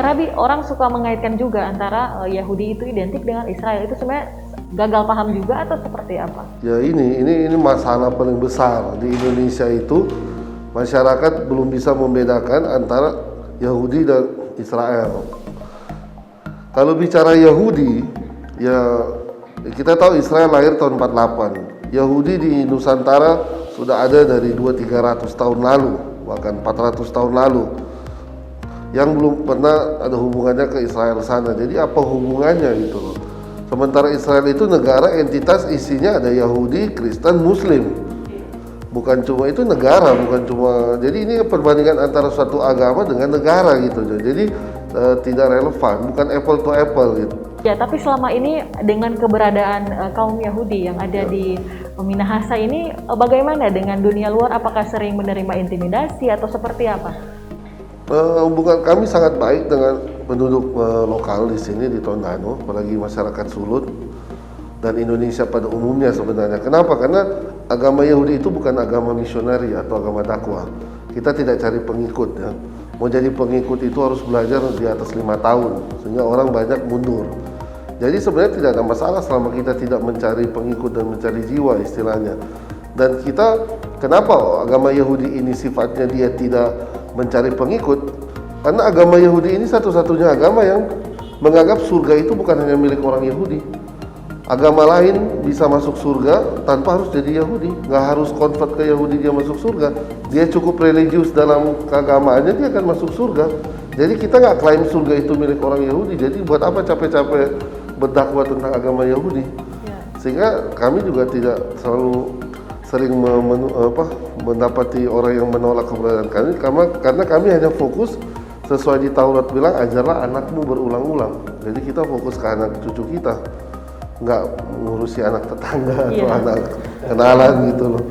Rabi, orang suka mengaitkan juga antara Yahudi itu identik dengan Israel. Itu sebenarnya gagal paham juga atau seperti apa? Ya ini masalah paling besar di Indonesia itu, masyarakat belum bisa membedakan antara Yahudi dan Israel. Kalau bicara Yahudi, ya kita tahu Israel lahir tahun 48. Yahudi di Nusantara sudah ada dari 200-300 tahun lalu, bahkan 400 tahun lalu. Yang belum pernah ada hubungannya ke Israel sana. Jadi apa hubungannya gitu loh. Sementara Israel itu negara entitas isinya ada Yahudi, Kristen, Muslim. Bukan cuma itu negara, bukan cuma. Jadi ini perbandingan antara suatu agama dengan negara gitu. Jadi tidak relevan, bukan apple to apple gitu. Ya, tapi selama ini dengan keberadaan kaum Yahudi yang ada di Minahasa ini, bagaimana dengan dunia luar? Apakah sering menerima intimidasi atau seperti apa? Hubungan kami sangat baik dengan penduduk lokal di sini di Tondano, apalagi masyarakat Sulut dan Indonesia pada umumnya sebenarnya. Kenapa? Karena agama Yahudi itu bukan agama misioneri atau agama dakwah. Kita tidak cari pengikut ya. Mau jadi pengikut itu harus belajar di atas 5 tahun, sehingga orang banyak mundur. Jadi sebenarnya tidak ada masalah selama kita tidak mencari pengikut dan mencari jiwa istilahnya. Dan kita, kenapa agama Yahudi ini sifatnya dia tidak mencari pengikut? Karena agama Yahudi ini satu-satunya agama yang menganggap surga itu bukan hanya milik orang Yahudi. Agama lain bisa masuk surga tanpa harus jadi Yahudi, nggak harus convert ke Yahudi dia masuk surga. Dia cukup religius dalam keagamaannya dia akan masuk surga. Jadi kita nggak klaim surga itu milik orang Yahudi. Jadi buat apa capek-capek berdakwah tentang agama Yahudi? Sehingga kami juga tidak selalu sering mendapati orang yang menolak keberadaan kami, karena kami hanya fokus sesuai di Taurat bilang, ajarlah anakmu berulang-ulang. Jadi kita fokus ke anak cucu kita, nggak ngurusi anak tetangga atau anak kenalan gitu loh.